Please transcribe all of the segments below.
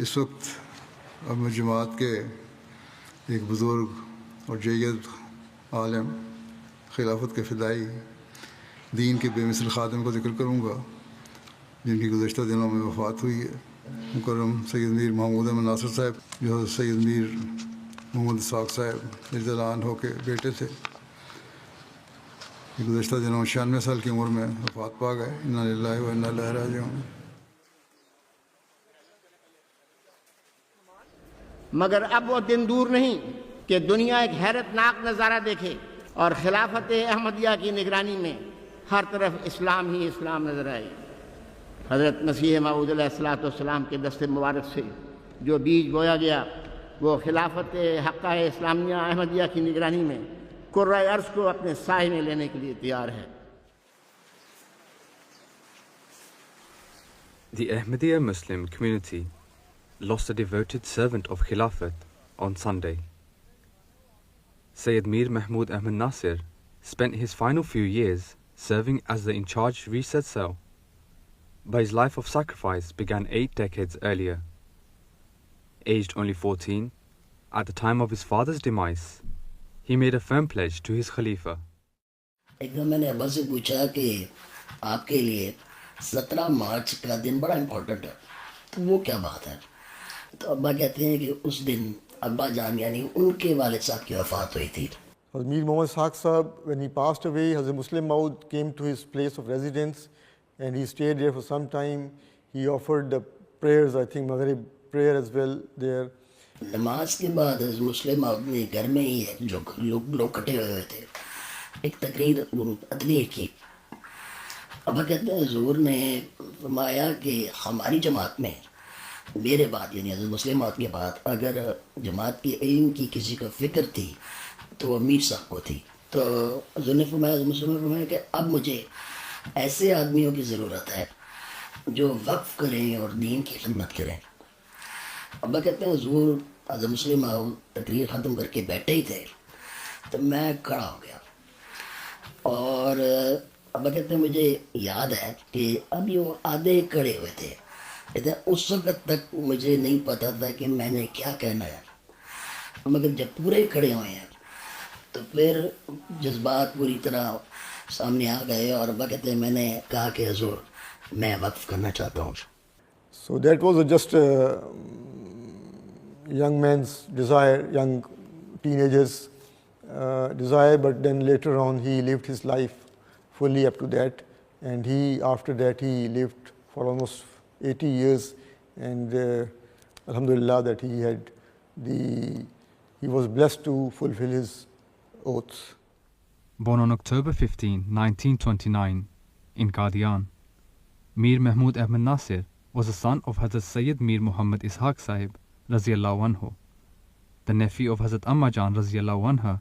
اس وقت اب جماعت کے ایک بزرگ اور جید عالم، خلافت کے فدائی، دین کے بے مثل خادم کو ذکر کروں گا جن کی گزشتہ دنوں میں وفات ہوئی ہے۔ مکرم سید میر محمود احمد ناصر صاحب جو حضرت سید میر محمد اسحاق صاحب رضی اللہ عنہ کے بیٹے تھے، یہ گزشتہ دنوں 96 سال کی عمر میں وفات پا گئے۔ انا للہ و انا الیہ راجعون۔ مگر اب وہ دن دور نہیں کہ دنیا ایک حیرت ناک نظارہ دیکھے اور خلافت احمدیہ کی نگرانی میں ہر طرف اسلام ہی اسلام نظر آئے۔ حضرت مسیح موعود علیہ السلام کے دست مبارک سے جو بیج بویا گیا وہ خلافت حقہ اسلامیہ احمدیہ کی نگرانی میں کرۂ ارض کو اپنے سائے میں لینے کے لیے تیار ہے۔ The Ahmadiyya Muslim community lost a devoted servant of Khilafat on Sunday. Sayyid Mir Mahmud Ahmad Nasir spent his final few years serving as the in-charge research cell, but his life of sacrifice began 8 decades earlier. Aged only 14, at the time of his father's demise, he made a firm pledge to his Khalifa. ایک دم میں نے ابا سے پوچھا کہ آپ کے لیے 17 مارچ کا دن بڑا امپورٹنٹ ہے، تو وہ کیا بات ہے؟ تو ابا کہتے ہیں کہ اس دن ابا جان یعنی ان کے والد صاحب کی وفات ہوئی تھی۔ Hazrat Mir Muhammad Ishaq Sahab, when he passed away, Hazrat Muslim Maud came to his place of residence and he stayed there for some time. He offered the prayers, I think Maghrib prayer as well there. نماز کے بعد حضرت مسلم اپنے گھر میں ہی جو لوگ کٹے ہوئے تھے ایک تقریر ادویہ کی۔ ابا کہتے ہیں حضور نے فرمایا کہ ہماری جماعت میں میرے بعد یعنی حضرت مسلم موت کے بعد اگر جماعت کے علم کی کسی کو فکر تھی تو وہ میر صاحب کو تھی۔ تو حضور نے فرمایا، حضرت مسلم نے فرمایا کہ اب مجھے ایسے آدمیوں کی ضرورت ہے جو وقف کریں اور دین کی خدمت کریں۔ ابا کہتے ہیں حضور حضرت مسلم تقریر ختم کر کے بیٹھے ہی تھے تو میں کھڑا ہو گیا، اور ابا کہتے ہیں مجھے یاد ہے کہ اب یہ وہ آدھے کھڑے ہوئے تھے، کہتے ہیں اس وقت تک مجھے نہیں پتا تھا کہ میں نے کیا کہنا ہے، مگر جب پورے کھڑے ہوئے ہیں تو پھر جذبات پوری طرح سامنے آ گئے، اور ابا کہتے ہیں میں نے کہا کہ حضور میں وقف کرنا چاہتا ہوں۔ So that was just a young man's desire, young teenager's desire, but then later on he lived his life fully up to that, and after that he lived for almost 80 years, and alhamdulillah that he was blessed to fulfill his oaths. Born on October 15, 1929 in Qadian, Mir Mahmud Ahmad Nasir was the son of Hazrat Sayyid Mir Muhammad Ishaq Sahib Raziyallahu Anhu, the nephew of Hazrat Amma Jan Raziyallahu Anha,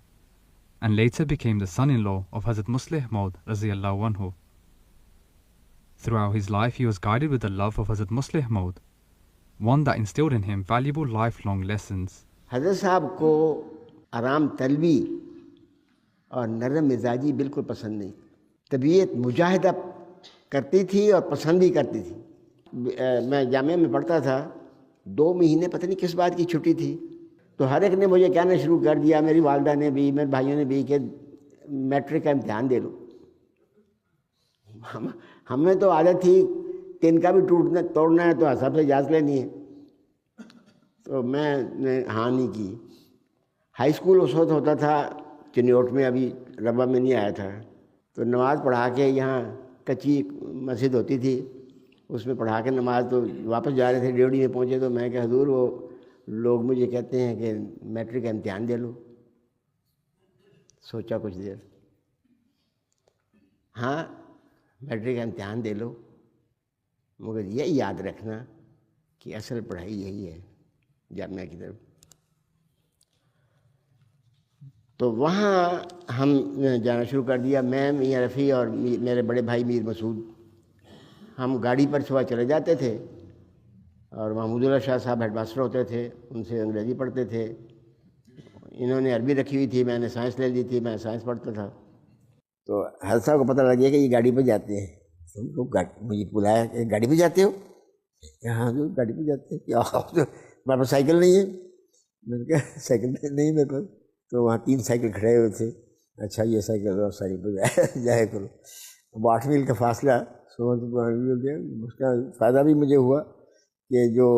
and later became the son-in-law of Hazrat Muslih Maud Raziyallahu Anhu. Throughout his life he was guided with the love of Hazrat Muslih Maud, one that instilled in him valuable lifelong lessons. حضرت صاحب کو آرام طلبی اور نرم مزاجی بالکل پسند نہیں، طبیعت مجاہدہ کرتی تھی اور پسند بھی کرتی تھی۔ میں جامعہ میں پڑھتا تھا، 2 مہینے پتہ نہیں کس بات کی چھٹی تھی، تو ہر ایک نے مجھے کہنا شروع کر دیا، میری والدہ نے بھی، میرے بھائیوں نے بھی، کہ میٹرک کا امتحان دے لو۔ ہمیں تو عادت تھی تن کا بھی توڑنا ہے تو سب سے اجازت لینی ہے، تو میں نے ہاں نہیں کی۔ ہائی اسکول اس وقت ہوتا تھا چنیوٹ میں، ابھی ربا میں نہیں آیا تھا، تو نماز پڑھا کے یہاں کچی مسجد ہوتی تھی اس میں پڑھا کے نماز، تو واپس جا رہے تھے ڈیوڑی میں پہنچے تو میں کہ حضور وہ لوگ مجھے کہتے ہیں کہ میٹرک کا امتحان دے لو۔ سوچا کچھ دیر، ہاں میٹرک کا امتحان دے لو، مگر یہ یاد رکھنا کہ اصل پڑھائی یہی ہے جامعہ کی طرف۔ تو وہاں ہم جانا شروع کر دیا، میں، میاں رفیع اور میرے بڑے بھائی میر مسعود، ہم گاڑی پر صبح چلے جاتے تھے، اور محمود اللہ شاہ صاحب ہیڈ ماسٹر ہوتے تھے، ان سے انگریزی پڑھتے تھے، انہوں نے عربی رکھی ہوئی تھی، میں نے سائنس لے لی تھی، میں سائنس پڑھتا تھا۔ تو حضرت صاحب کو پتہ لگ گیا کہ یہ گاڑی پہ جاتے ہیں، مجھے بلایا کہ گاڑی پہ جاتے ہو؟ ہاں جو گاڑی پہ جاتے ہیں. کیا ہمارے پاس سائیکل نہیں ہے. میں نے کہا سائیکل نہیں میرے پاس. تو وہاں 3 سائیکل کھڑے ہوئے تھے. اچھا یہ سائیکل اور سائیکل پہ جایا کرو. اب 8 میل کا فاصلہ 100 میل گیا. اس کا فائدہ بھی مجھے ہوا کہ جو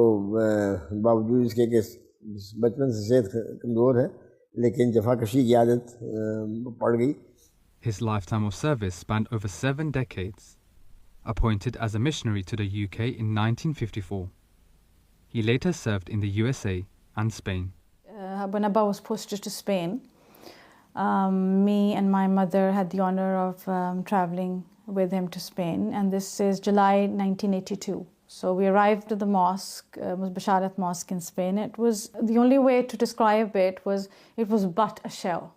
باوجود اس کے کہ بچپن سے صحت کمزور ہے لیکن جفا کشی کی عادت پڑ گئی. His lifetime of service spanned over 7 decades. Appointed as a missionary to the UK in 1954. He later served in the USA and Spain. When Abba was posted to Spain, me and my mother had the honor of traveling with him to Spain, and this is July 1982. So we arrived at the mosque, Basharat Mosque in Spain. It was, the only way to describe it was but a shell.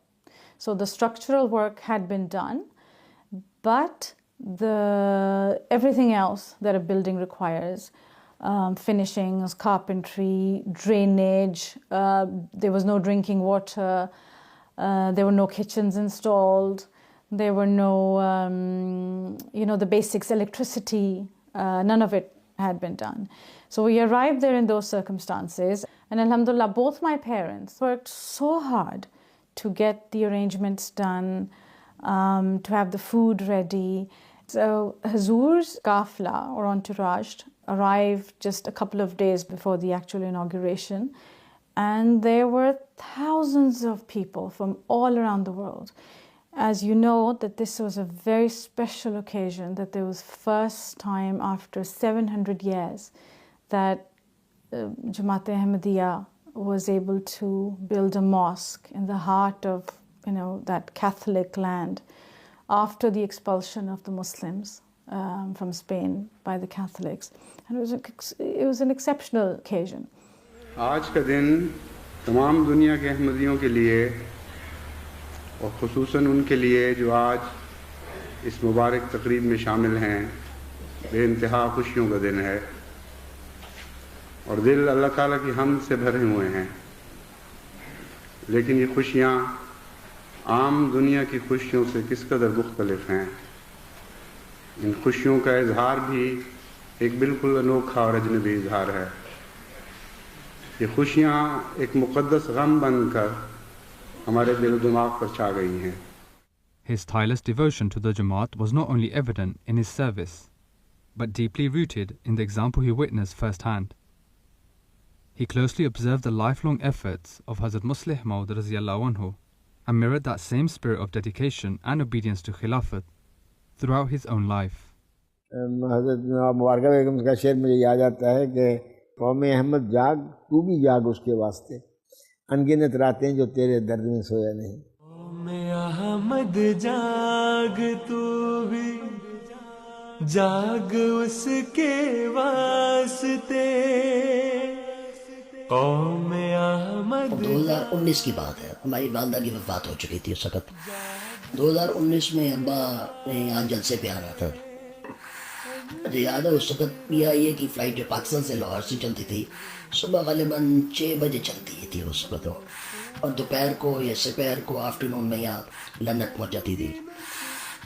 So the structural work had been done, but everything else that a building requires, finishings, carpentry, drainage, there was no drinking water, there were no kitchens installed, there were no, the basics, electricity, none of it had been done. So we arrived there in those circumstances, and alhamdulillah, both my parents worked so hard to get the arrangements done, to have the food ready. So Hazur's Kafla or entourage arrived just a couple of days before the actual inauguration, and there were thousands of people from all around the world. As you know, that this was a very special occasion, that there was first time after 700 years that Jamaat-e-Ahmadiyya was able to build a mosque in the heart of, that Catholic land after the expulsion of the Muslims from Spain by the Catholics. And it was an exceptional occasion. آج کا دن تمام دنیا کے احمدیوں کے لیے اور خصوصاً ان کے لیے جو آج اس مبارک تقریب میں شامل ہیں بے انتہا خوشیوں کا دن ہے، اور دل اللہ تعالیٰ کی حمد سے بھرے ہوئے ہیں. لیکن یہ خوشیاں عام دنیا کی خوشیوں سے کس قدر مختلف ہیں. ان خوشیوں کا اظہار بھی ایک بالکل انوکھا اور اجنبی اظہار ہے. یہ خوشیاں ایک مقدس غم بن کر ہمارے دل و دماغ پر چھا گئی ہیں. His tireless devotion to the Jamaat was not only evident in his service, but deeply rooted in the example he witnessed firsthand. He closely observed the lifelong efforts of Hazrat Muslih Maud Raziyallahu Anhu and mirrored that same spirit of dedication and obedience to Khilafat throughout his own life. حضرت مبارکہ بیگم کا شعر مجھے یاد آتا ہے کہ قوم احمد جاگ تو بھی جاگ اس کے واسطے، انگنت راتیں جو تیرے درد میں سویا نہیں. قوم احمد جاگ تو بھی جاگ اس کے واسطے، قوم احمد. 2019 کی بات ہے، ہماری والدہ کی وفات ہو چکی تھی اس وقت. 2019 میں ابا نے یہاں جلسے پہ آنا تھا. مجھے یاد ہے اس وقت پی آئی اے کی فلائٹ جو پاکستان سے لاہور سے چلتی تھی صبح غالباً 6 بجے چلتی تھی اس وقت، اور دوپہر کو یا سپہر کو آفٹرنون میں یہاں لندن پہنچ جاتی تھی.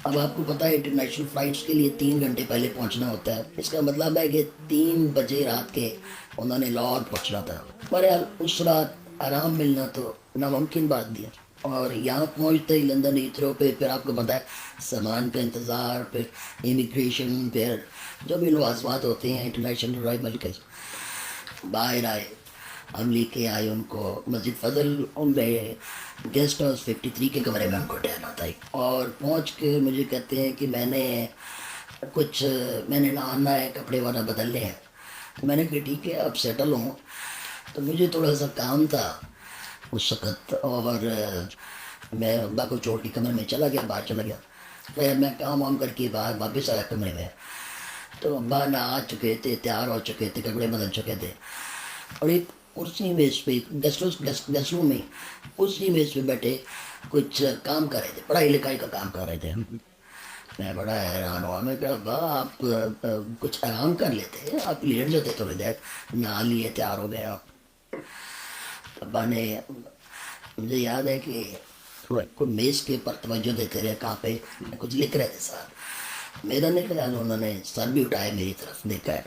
اب آپ کو پتہ ہے انٹرنیشنل فلائٹس کے لیے 3 گھنٹے پہلے پہنچنا ہوتا ہے. اس کا مطلب ہے کہ 3 بجے رات کے انہوں نے لاہور پہنچنا تھا. بہرحال اس رات آرام ملنا تو ناممکن بات دی. اور یہاں پہنچتے ہی لندن ہیتھرو پہ پھر آپ کو پتہ ہے سامان کا انتظار، پھر امیگریشن، پھر جو بھی لوازمات ہوتے ہیں انٹرنیشنل رائمل کے. باہر آئے، ہم لے کے آئے ان کو مسجد فضل، ان میں گیسٹ ہاؤس 53 کے کمرے میں ان کو ٹھہرنا تھا. اور پہنچ کے مجھے کہتے ہیں کہ میں نے نہانا ہے، کپڑے والا بدلنے ہیں. میں نے کہا ٹھیک ہے اب سیٹل ہوں. تو مجھے تھوڑا سا کام تھا اس وقت، اور میں ابا کو چھوڑ کے کمرے میں چلا گیا، باہر چلا گیا. پھر میں کام وام کر کے باہر واپس آیا کمرے میں، تو ابا نہا چکے تھے، تیار ہو چکے تھے، کپڑے بدل چکے تھے. اور ایک کرسی میز پہ گیسٹ روم میں کرسی میز پہ بیٹھے کچھ کام کر رہے تھے، پڑھائی لکھائی کا کام کر رہے تھے. میں بڑا حیران ہوا. میں کہا ابا آپ کچھ آرام کر لیتے، آپ لیٹ جاتے تھوڑی دیر، نہا لیے تیار ہو گئے آپ. ابا نے، مجھے یاد ہے کہ کوئی میز کے اوپر توجہ دیتے رہے، کہاں پہ کچھ لکھ رہے تھے. صاحب میرا نہیں خیال انہوں نے سر بھی اٹھایا میری طرف دیکھا ہے.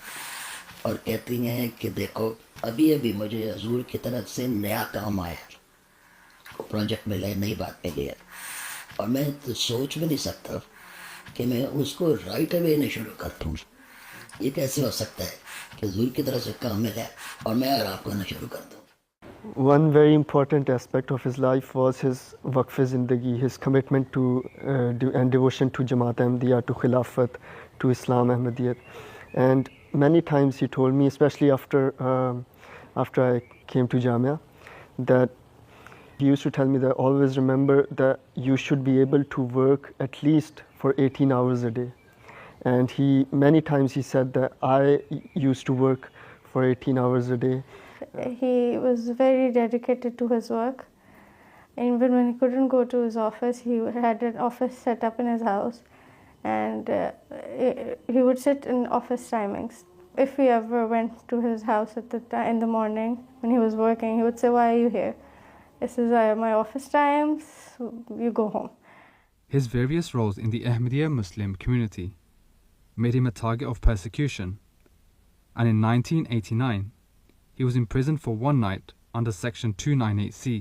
اور کہتی ہیں کہ دیکھو ابھی ابھی مجھے حضور کی طرف سے نیا کام آیا، پروجیکٹ ملا ہے، نئی بات ملی ہے، اور میں تو سوچ بھی نہیں سکتا کہ میں اس کو رائٹ اوے نہیں شروع کر دوں. یہ کیسے ہو سکتا ہے کہ حضور کی طرف سے کام ملا ہے اور میں آپ کو نہ شروع کر دوں. One very important aspect of his life was his waqf zindagi, his commitment to and devotion to Jamaat Ahmadiyya, to Khilafat, to Islam Ahmadiyyat. And many times he told me, especially after I came to Jamia, that he used to tell me that always remember that you should be able to work at least for 18 hours a day. And many times he said that I used to work for 18 hours a day. He was very dedicated to his work. Even when he couldn't go to his office, he had an office set up in his house, and he would sit in office timings. If we ever went to his house in the morning when he was working, he would say, "Why are you here?" This is my office times, you go home. His various roles in the Ahmadiyya Muslim community made him a target of persecution, and in 1989 he was imprisoned for one night under Section 298C,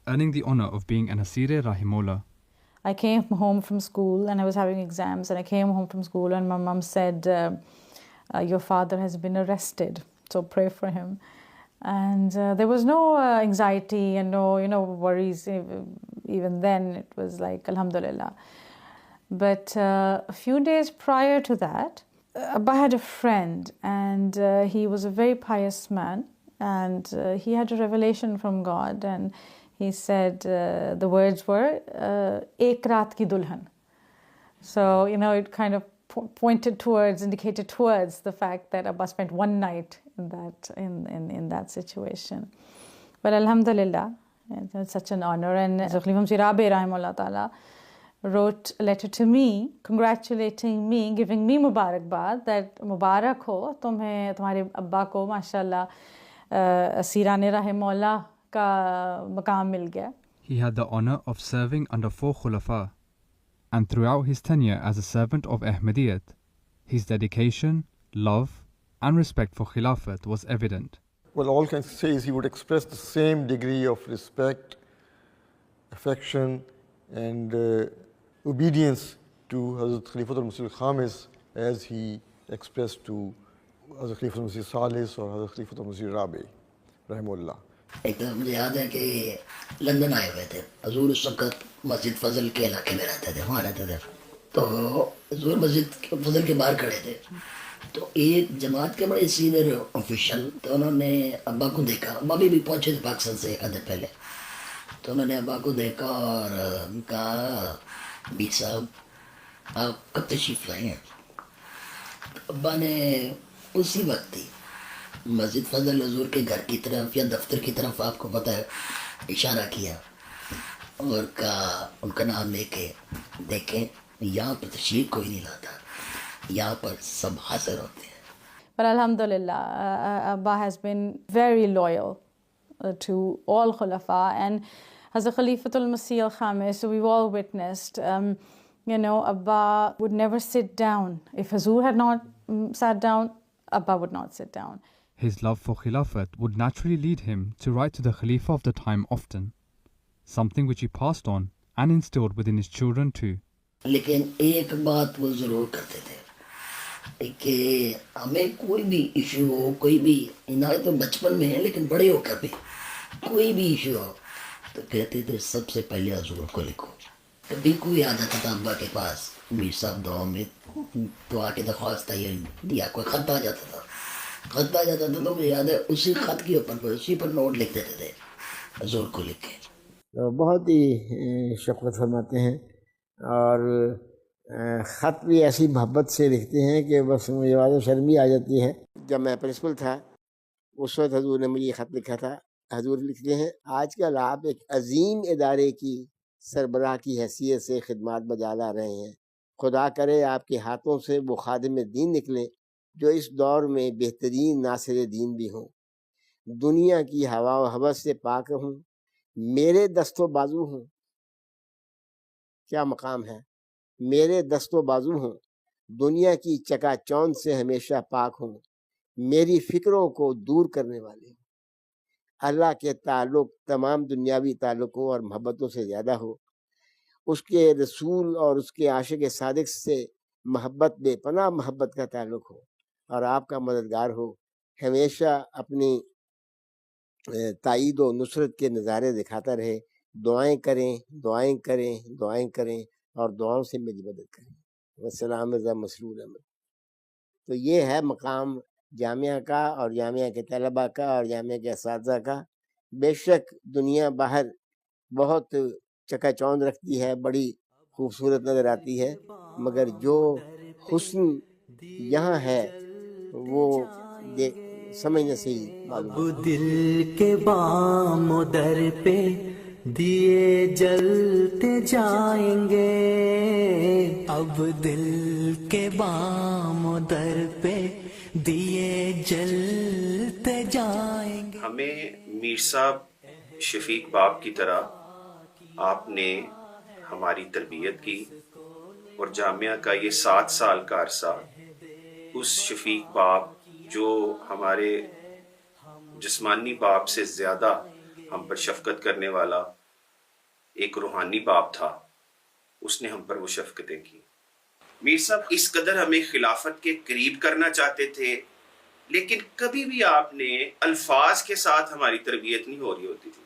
earning the honor of being an Asir-e Rahimullah. I came home from school and I was having exams, and I came home from school and my mom said, your father has been arrested, so pray for him. And there was no anxiety and no worries. Even then it was like, alhamdulillah. But a few days prior to that, Abba had a friend, and he was a very pious man, and he had a revelation from God, and he said, the words were, "Ek raat ki dulhan." So, it kind of indicated towards the fact that Abba spent one night in that situation. But alhamdulillah, it's such an honor. And Khalifa Masih Rabi Rahimahullah Ta'ala wrote a letter to me congratulating me, giving me mubarakbad, that mubarak ho tumhe tumhare abba ko mashallah Asirane Rahimahullah ka maqam mil gaya. He had the honor of serving under 4 Khulafa, and throughout his tenure as a servant of Ahmadiyyat, his dedication, love and respect for Khilafat was evident. Well, all I can say is he would express the same degree of respect, affection, and obedience to Hazrat Khalifatul Masih al-Khamis as he expressed to Hazrat Khalifatul Masih Salis or Hazrat Khalifatul Masih Rabi, Rahimullah. ایک دفعہ مجھے یاد ہے کہ London آئے ہوئے تھے حضور. اس وقت مسجد فضل کے علاقے میں رہتے تھے، وہاں رہتے تھے. تو حضور مسجد فضل کے باہر کھڑے تھے، تو ایک جماعت کے بڑے سینئر آفیشل، تو انہوں نے ابا کو دیکھا. ابا بھی پہنچے تھے پاکستان سے ایک آدھے پہلے. تو انہوں نے ابا کو دیکھا اور کہا، بی صاحب آپ کب تشریف لائے ہیں؟ تو ابا نے اسی وقت ہی مسجد فضل حضور کے گھر کی طرف یا دفتر کی طرف، آپ کو پتہ ہے، اشارہ کیا اور کہا، ان کا نام لے کے، دیکھیں یہاں پر تشریف کوئی نہیں لاتا، یہاں پر سب حاضر ہوتے ہیں. But alhamdulillah, Abba has been very loyal to all Khulafa, and Hazrat Khalifatul Masih al-Khamis, we've all witnessed, Abba would never sit down. If Hazur had not sat down, Abba would not sit down. His love for Khilafat would naturally lead him to write to the Khalifa of the time often, something which he passed on and instilled within his children too. لیکن ایک بات وہ ضرور کرتے تھے کہ ہمیں کوئی بھی ایشو ہو، کوئی بھی، تو بچپن میں ہے لیکن بڑے ہو کر بھی کوئی بھی ایشو ہو تو کہتے تھے سب سے پہلے حضور کو لکھو. کبھی کوئی آ جاتا تھا ابا کے پاس، میر صاحب دعا میں دعا کی درخواست یا کوئی خط آ جاتا تھا، تو مجھے یاد ہے اسی خط کے اوپر اسی پر نوٹ لکھ دیتے تھے حضور کو لکھ کے. بہت ہی شفقت فرماتے ہیں، اور خط بھی ایسی محبت سے لکھتے ہیں کہ بس مجھے واضح شرمی آ جاتی ہے. جب میں پرنسپل تھا اس وقت حضور نے مجھے یہ خط لکھا تھا. حضور لکھتے ہیں، آج کل آپ ایک عظیم ادارے کی سربراہ کی حیثیت سے خدمات بجا لا رہے ہیں. خدا کرے آپ کے ہاتھوں سے وہ خادم دین نکلے جو اس دور میں بہترین ناصر دین بھی ہوں. دنیا کی ہوا و ہوس سے پاک ہوں، میرے دست و بازو ہوں. کیا مقام ہے! میرے دست و بازو ہوں، دنیا کی چکا چوند سے ہمیشہ پاک ہوں. میری فکروں کو دور کرنے والے ہوں، اللہ کے تعلق تمام دنیاوی تعلقوں اور محبتوں سے زیادہ ہو، اس کے رسول اور اس کے عاشق صادق سے محبت، بے پناہ محبت کا تعلق ہو، اور آپ کا مددگار ہو، ہمیشہ اپنی تائید و نصرت کے نظارے دکھاتا رہے، دعائیں کریں دعائیں کریں دعائیں کریں اور دعاؤں سے میری مدد کریں۔ والسلام رضا مسرور احمد۔ تو یہ ہے مقام جامعہ کا اور جامعہ کے طلباء کا اور جامعہ کے اساتذہ کا۔ بے شک دنیا باہر بہت چکا چوند رکھتی ہے، بڑی خوبصورت نظر آتی ہے، مگر جو حسن یہاں ہے وہ سمجھنے سے ہی معلوم ہے۔ اب دل کے بام و در پہ دیے جلتے جائیں گے، اب دل کے بام و در پہ دیے جلتے جائیں گے۔ ہمیں میر صاحب شفیق باپ کی طرح آپ نے ہماری تربیت کی، اور جامعہ کا یہ 7 سال کا عرصہ اس شفیق باپ جو ہمارے جسمانی باپ سے زیادہ ہم پر شفقت کرنے والا ایک روحانی باپ تھا، اس نے ہم پر وہ شفقتیں کی۔ میر صاحب اس قدر ہمیں خلافت کے قریب کرنا چاہتے تھے، لیکن کبھی بھی آپ نے الفاظ کے ساتھ ہماری تربیت نہیں ہو رہی ہوتی تھی،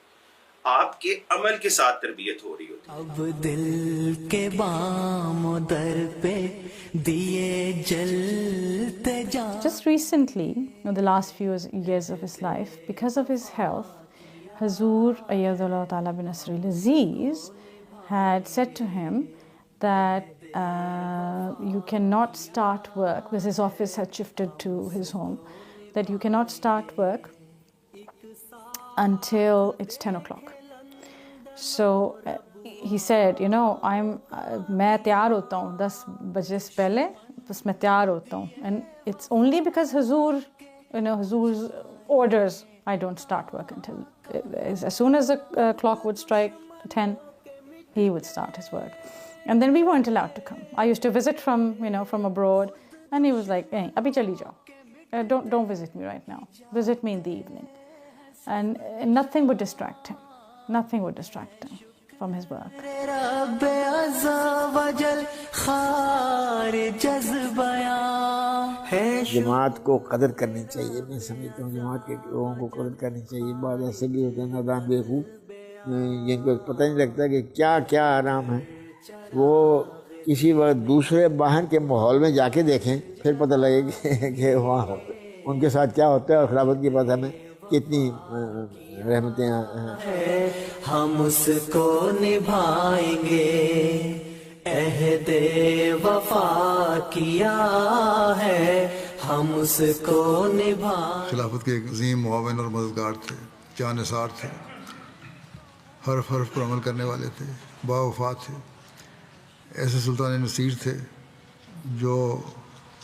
آپ کے عمل کے ساتھ تربیت ہو رہی ہوتی۔ اب دل کے بام و در پہ دیے جلتے جا۔ Just recently, in the last few years of his life, because of his health, Hazur Ayyadullah Ta'ala bin Nasr al-Aziz had said to him that you cannot start work, because his office had shifted to his home, that you cannot start work until it's 10 o'clock. So he said, you know, میں تیار ہوتا ہوں 10 بجے سے پہلے، بس میں تیار ہوتا ہوں، and it's only because Hazur's orders I don't start work until as soon as the clock would strike 10, he would start his work. And then we weren't allowed to come. I used to visit from abroad, and he was like, hey, abhi chali jao, don't visit me right now, visit me in the evening. And nothing would distract him from his work. رب عزا وجل خارج از بیان ہے۔ جماعت کو قدر کرنی چاہیے، میں سمجھتا ہوں جماعت کے لوگوں کو قدر کرنی چاہیے۔ بعض ایسے بھی ہوتے ہیں نادان بیوقوف جن کو پتہ نہیں لگتا کہ کیا کیا آرام ہے، وہ کسی وقت دوسرے باہر کے ماحول میں جا کے دیکھیں، پھر پتہ لگے کہ وہاں ان کے ساتھ کیا ہوتا ہے، اور خلافت کی بات ہمیں کتنی رحمتیں ہیں۔ ہم اس کو نبھائیں گے، عہد وفا کیا ہے، ہم اس کو نبھائیں۔ خلافت کے ایک عظیم معاون اور مددگار تھے، جانثار تھے، حرف حرف پر عمل کرنے والے تھے، باوفا تھے، ایسے سلطان نصیر تھے جو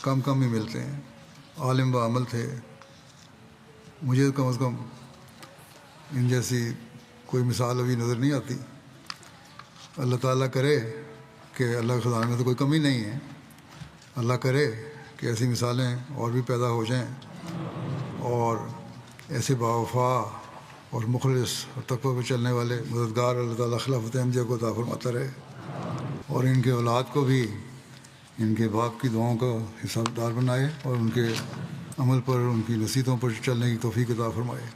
کم ہی ملتے ہیں، عالم و عمل تھے۔ مجھے کم از کم ان جیسی کوئی مثال ابھی نظر نہیں آتی۔ اللہ تعالیٰ کرے کہ اللہ کے خزانے میں تو کوئی کمی نہیں ہے، اللہ کرے کہ ایسی مثالیں اور بھی پیدا ہو جائیں، اور ایسے باوفا اور مخلص اور تقوی پہ چلنے والے مددگار اللہ تعالیٰ خلافت احمدیہ کو عطا فرماتا رہے، اور ان کے اولاد کو بھی ان کے باپ کی دعاؤں کا حساب دار بنائے، اور ان کے عمل پر، ان کی نصیحتوں پر چلنے کی توفیق عطا فرمائے۔